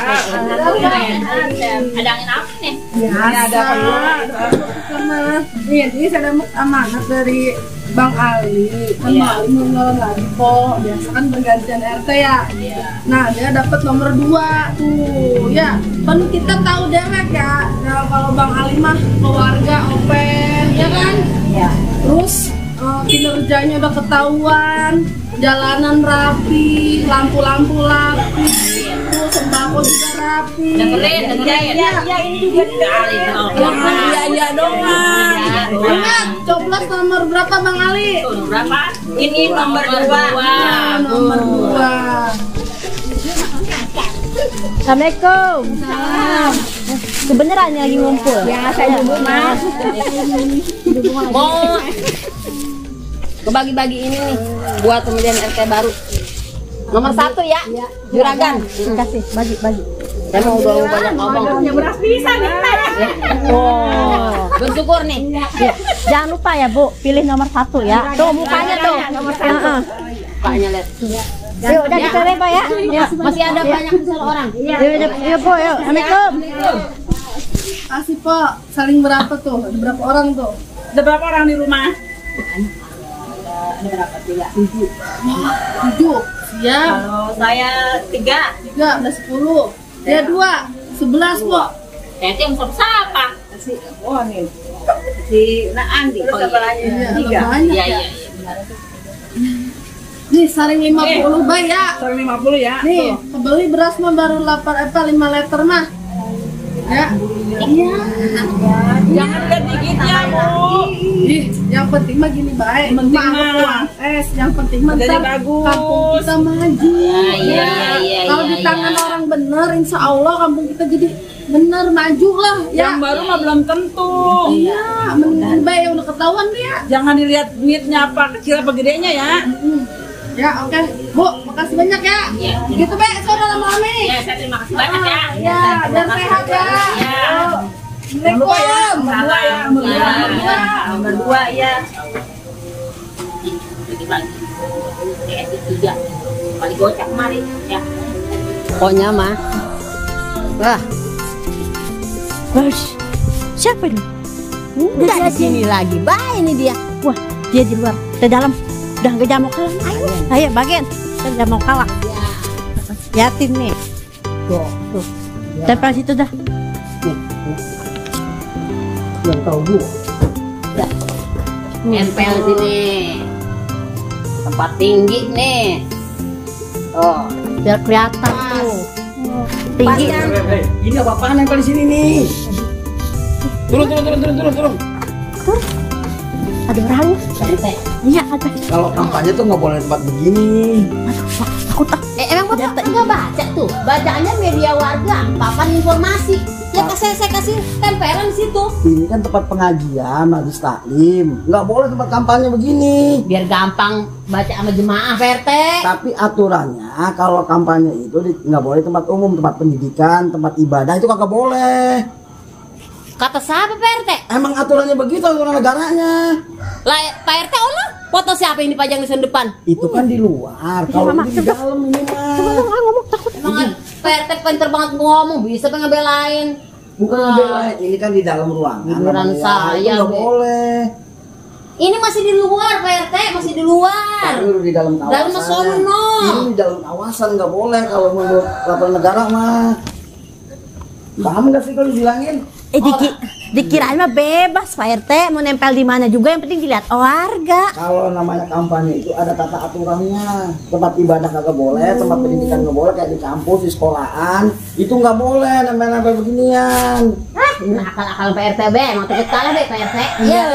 Ada angin apa nih? Ada ini saya dapat amanat dari Bang Ali. Kan Bang Ali mau nyalon lagi kok. Biasa kan bergantian RT ya. Nah dia dapat nomor 2 tuh. Ya kan kita tahu dewek ya. Nah, kalau Bang Ali mah keluarga open, ya kan? Iya. Terus kinerjanya udah ketahuan, jalanan rapi, lampu-lampu rapi, terus sembako juga rapi. Dengerin. Ya ini juga Iya doang. Ingat, coblos nomor berapa Bang Ali? Berapa? Ini nomor 2. Nomor 2. Assalamualaikum. Salam. Kebeneran lagi ngumpul. Ya saya dulu mas. Mau kebagi-bagi ini nih buat pemilihan RT baru. Nomor 1 ya, Juragan. Kasih, bagi. Saya mau udah banyak ngomong. Beras bisa minta ya. Oh, bersyukur nih. Ya. Jangan lupa ya Bu, pilih nomor 1 ya. Tuh mukanya tuh. Nomor 1. Mukanya lihat. Yuk, udah dipilih Pak ya. Ya, masih ada banyak besar orang. Iya Bu, yuk. Assalamualaikum. Kasih Pak, saling berapa tuh? Ada berapa orang tuh? Ada berapa orang di rumah? Ada berapa? 7. Siap. Kalau saya 3. 3, udah 10. Ya 2, 11 Pak. Tete yang siapa? Oh nih. Si Andi. Terus apa lagi? Iya, 3. banyak Iya. ya. Nih saling 50 bay ya. Sorry 50 ya. Nih, kebeli beras mah baru 5 liter mah. Ya. Iya. Jangan dikitnya Bu. Ih, yang penting mah gini baik. Penting Mah mah. uang yang penting mah Jadi ntar bagus. kampung kita maju. Iya. Kalau di tangan orang bener, insya Allah kampung kita jadi bener maju lah. Ya. Yang baru mah belum tentu. Iya, mending baik udah ketahuan dia. Jangan dilihat duitnya apa kecil apa gedenya ya. Ya, oke. Bu, makasih banyak ya. Iya. Gitu, Be. Saudara Mami. Ya, saya terima kasih banyak ya. Ya, biar sehat ya. Ya. Jangan lupa ya. Assalamualaikum. Nomor 2 ya. Bagi-bagi. TSI 3. Kali gocap kemarin ya. Pokoknya mah. Wah. Bos. Siapa ini? Udah di sini lagi. Baik ini dia. Wah, dia di luar. Di dalam. Udah gak mau kalah. Ayo bagian. Kita gak mau kalah. Liatin nih. Tuh. Tempel situ dah. Yang tahu Bu. Nempel sini. Tempat tinggi nih. Oh, biar kelihatan tuh. Tinggi. Ini apa-apaan nempel di sini nih? Turun. Ada orang. Iya ada. Kalau kampanye tuh nggak boleh tempat begini. Aduh, takut ah. Emang Bapak nggak baca tuh? Bacaannya media warga, papan informasi. Ya saya kasih tempelan di situ. Ini kan tempat pengajian, majlis taklim. Nggak boleh tempat kampanye begini. Biar gampang baca sama jemaah, Pak RT. Tapi aturannya kalau kampanye itu nggak boleh tempat umum, tempat pendidikan, tempat ibadah itu kagak boleh. Kata siapa Pak RT? Emang aturannya begitu, aturan negaranya. Lah Pak RT Allah, foto siapa yang dipajang di sana depan? Itu kan di luar. Kalau ini di dalam ini mah. Ngomong takut. Emang Pak RT pinter banget ngomong, bisa apa ngebelain? Bukan ngebelain, ini kan di dalam ruangan. Giliran namanya. saya, Itu nggak Be. boleh. Ini masih di luar Pak RT, masih di luar. Tapi di dalam kawasan. Dalam sono. Ini di dalam kawasan nggak boleh kalau menurut peraturan negara mah. Paham nggak sih kalau dibilangin? Dikirain mah bebas Pak RT mau nempel di mana juga yang penting dilihat warga. Kalau namanya kampanye itu ada tata aturannya. Tempat ibadah kagak boleh, tempat pendidikan nggak boleh, kayak di kampus, di sekolahan itu nggak boleh nempel-nempel beginian. Akal-akal Pak RT be, emang tiket kalah be Pak RT. Iya,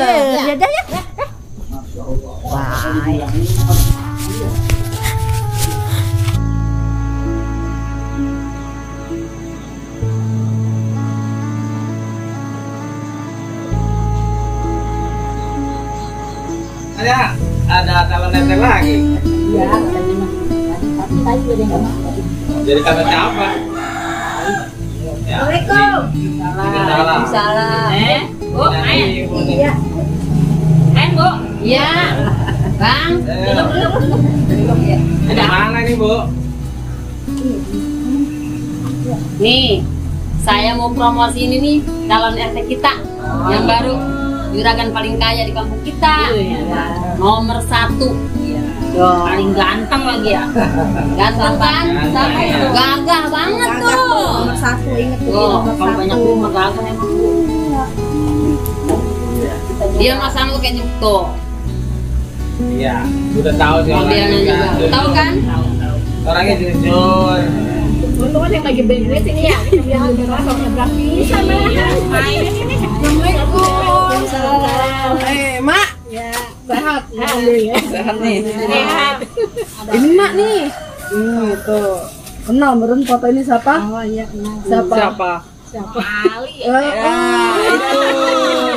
ya. Ada calon netel lagi. Iya, tapi tadi udah nggak mau. Jadi calon siapa? Ya. Assalamualaikum. Salam. Bu, main. Iya. Main, Bu. Iya. Bang, duduk. Ada mana nih Bu? Nih, saya mau promosi ini nih calon RT kita yang baru, juragan paling kaya di kampung kita. Nomor 1. Paling ganteng lagi ya. Ganteng kan? Gagah banget tuh. Nomor 1 inget tuh. Tuh, Nomor kalau banyak 1. rumah gagah emang. Dia masang tuh kayak tuh. Iya, udah tahu sih Modelnya juga. Tahu kan? Orangnya jujur. Untungan yang lagi beli duit ini ya. Yang lebih rasa berapa? Bisa main ini. Assalamualaikum. Mak. Ya, sehat. Sehat nih. Sehat. Ini Mak nih. Tuh. Kenal meren foto ini siapa? Oh iya kenal. Siapa? Ali. Itu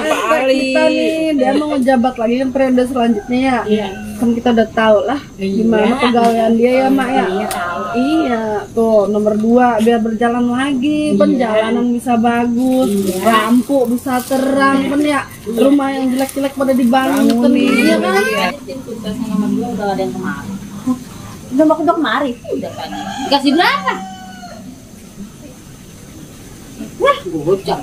Pak Ali. Kita nih dia mau ngejabat lagi kan periode selanjutnya ya. Iya. Kan kita udah tahu lah gimana pegawaian dia ya Mak ya. Iya tahu. Iya, tuh nomor 2 biar berjalan lagi, perjalanan bisa bagus, lampu bisa terang, kan ya. Rumah yang jelek-jelek pada dibangun, iya kan? Tim suksesnya nomor 2 udah ada yang kemarin. Udah mau kedok mari. Udah kan. Dikasih berapa? Bocah.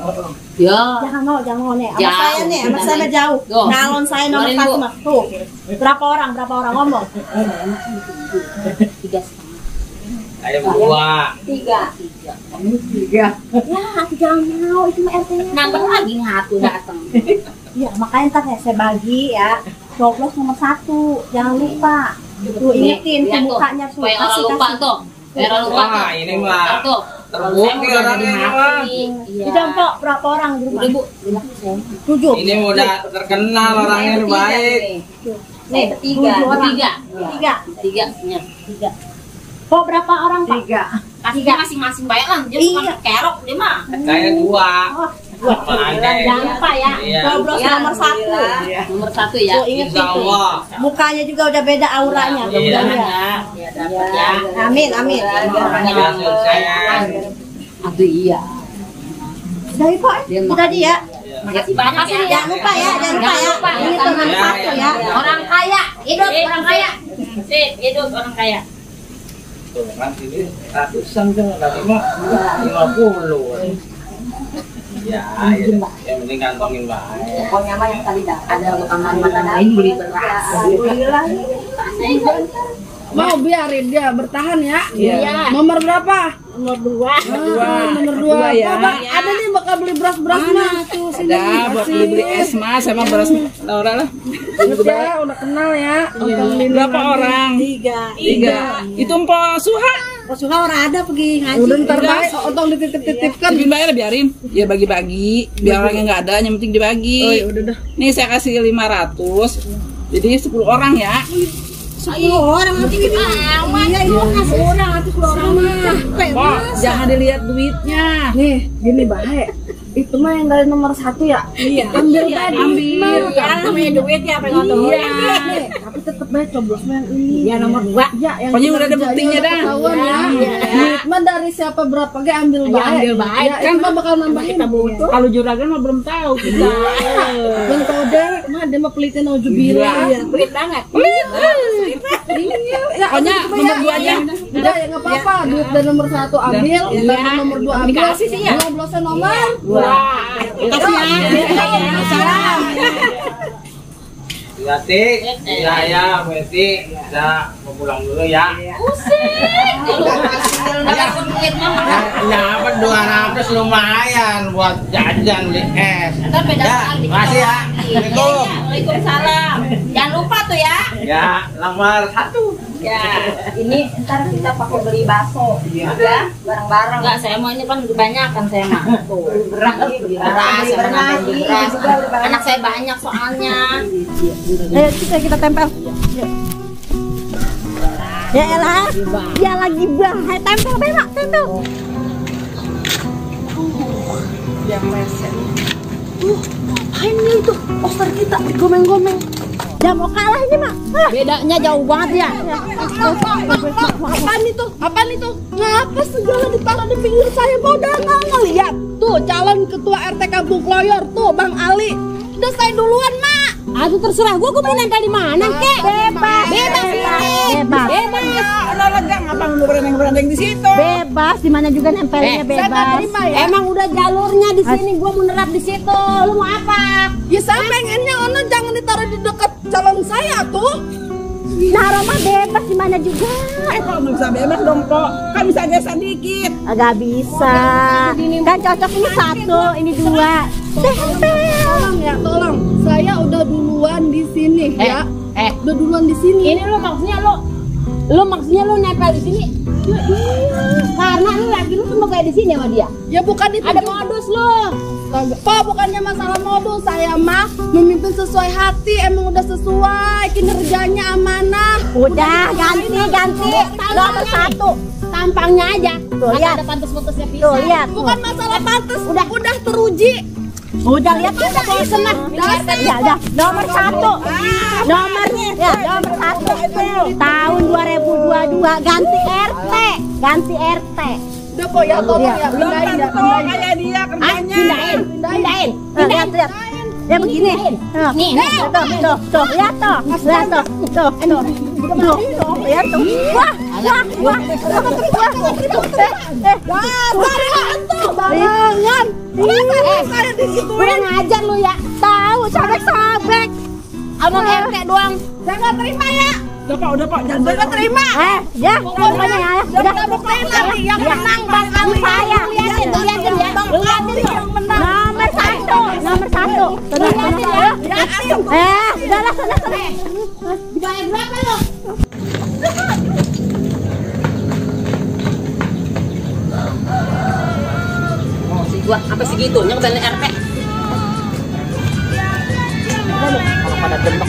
Ya. Jangan mau nih. Sama Jauh. saya nih, sama saya jauh. Tuh. Calon saya nomor Keluarin, 1 Bu. Mas. Tuh. Berapa orang ngomong? 3,5. Ayo berdua. 3. Iya. Ya, jangan mau itu mah RT-nya. Nambah lagi ngatu datang. Ya, makanya ntar ya saya bagi ya. Coblos nomor 1. Jangan lupa. Tuh ingetin Lihat tuh tuh, mukanya tuh. supaya nggak lupa tuh. Biar nggak lupa Wah, tuh. ini mah Tuh. terbukti orangnya ini mah. Iya. Udah Mpok, berapa orang di rumah? Udah Bu. 7. Ini udah terkenal orangnya udah baik. Nih, 3. Tiga. 3. 3. Kok berapa orang, Pak? 3. Kasih masing-masing bayar lah. Dia Iya. bukan kerok dia mah. Saya 2. Oh, Sama aja ya. jangan lupa ya. Iya. Coblos nomor 1. Nomor 1 ya. Tuh ingetin Insya tuh. Allah. Mukanya juga udah beda auranya. Iya. Mudah-mudahan ya. Ya dapat ya. Amin, amin. Biar sukses. Aduh iya. Dari Pak, udah dia. Makasih banyak ya. Jangan lupa ya, jangan lupa ya. Ini tuh nomor Ya, 1 ya. Orang kaya, hidup orang kaya. Sip, hidup orang kaya. Tuh kan sini ratusan kan tadi mah 50. Ya, yang penting kantongin baik. Pokoknya mah yang tadi dah. Ada rekaman mata lain beli beras. Alhamdulillah. Mau biarin dia bertahan ya? Iya. Nomor berapa? Nomor 2. Nomor 2 ya. Ada nih bakal beli beras-beras mah. Tuh sini. Ada buat beli es mas sama beras Laura lah. Ya, udah kenal ya. Berapa orang? 3. Itu Mpok Suha. Suha orang ada pergi ngaji. Udah ntar baik, otong dititip-titipkan. Tipin bayar biarin. Ya bagi-bagi. Biar orang yang nggak ada, yang penting dibagi. Oh ya udah dah. Nih saya kasih 500. Jadi 10 orang ya. 10 orang nanti kita. Iya, itu kan 10 orang, nanti 10 orang mah. Pok, jangan dilihat duitnya. Nih, gini baik. Itu mah yang dari nomor 1 ya. Iya. Ambil tadi. Ambil. Ya, namanya duit ya, apa yang ngotot. Nih, tapi tetep baik coblosnya yang ini. Ya, nomor 2. Ya, yang Pokoknya kita udah ada kerjain buktinya udah dah. ketahuan ya. Duit mah dari siapa berapa ge ambil baik. ambil baik. Ya, kan mah bakal nambahin. Kita butuh. Kalau juragan mah belum tahu kita. Bang tahu deh, mah dia mah pelitnya naujubillah. Iya, pelit banget. Iya, ya, Pokoknya udah, nomor 2 aja. Udah ya nggak apa-apa, duit dari nomor 1 ambil, dari nomor 2 ambil. Dikasih sih ya. Ngobrolnya nomor. Kasih ya. Salam. Ya, Ti. Iya, ya, Meti. Ya, mau pulang dulu ya. Ada duit mah. Ya, apa 200 lumayan buat jajan beli es. Ntar beda Ya, kali. makasih ya. Assalamualaikum. Waalaikumsalam. Jangan lupa tuh ya. Ya, nomor 1. Ya, ini ntar kita pakai beli bakso. Ya, bareng-bareng. Enggak, saya mau ini kan lebih banyak kan saya mah. Tuh. Beras, saya mau nambahin beras. Anak saya banyak soalnya. Ayo kita tempel. Ya elah, dia lagi bahaya. Tempel, Pak, tempel. Ini itu poster kita digomeng-gomeng. Jangan mau kalah ini mak. Bedanya jauh banget ya. Apaan itu? Apaan itu? Ngapa segala ditaruh di pinggir saya? Mau udah nggak ngeliat? Tuh calon ketua RT Kampung Kloyor tuh Bang Ali. Udah saya duluan mak. Aduh terserah gua mau nempel di mana kek? Bebas. Ada lega ngapa lu berendeng di situ? Bebas, di mana juga nempelnya bebas. Emang udah jalurnya di sini, gua mau nerap di situ. Lu mau apa? ya saya pengennya ono jangan ditaruh di dekat calon saya tuh. Naruh mah bebas di mana juga. Kok nggak bisa bebas dong kok? Kan bisa geser dikit. Agak bisa. Kan cocok ini satu, ini dua. Tolong ya, tolong. Saya udah duluan di sini ya. Udah duluan di sini. Ini lu maksudnya lu nempel di sini. Ya, iya. Karena lu lagi lu tuh mau kayak di sini sama dia. Ya bukan itu. Ada modus lu. Pak, bukannya masalah modus, saya mah memimpin sesuai hati, emang udah sesuai kinerjanya amanah. Udah ganti. Nomor satu. Tampangnya aja. Tuh lihat. Ada pantas-pantasnya bisa. Tuh lihat. Bukan masalah pantas, udah teruji. Udah lihat kan udah senang. Ya udah nomor satu. Nomornya ya nomor satu. Tahun 2022 ganti RT. Udah kok ya, tolong ya, Belum pindahin ya, tentu pindahin. kayak dia kerjanya. Pindahin. Lihat. Ya begini. Nih, tuh, lihat tuh. Lihat tuh. Wah. Barengan. Saya Kurang ajar lu ya. Tahu sobek. Abang RT doang. Saya nggak terima ya. Udah pak, jangan Saya nggak terima. Ya, pokoknya ya. Udah buktiin nanti yang menang Bang Ali. Saya liatin ya. Yang menang. Nomor satu. Udahlah sana. Dibayar berapa lo? Oh, si gua sampai segitunya ngebelain RT. Kalau pada demek.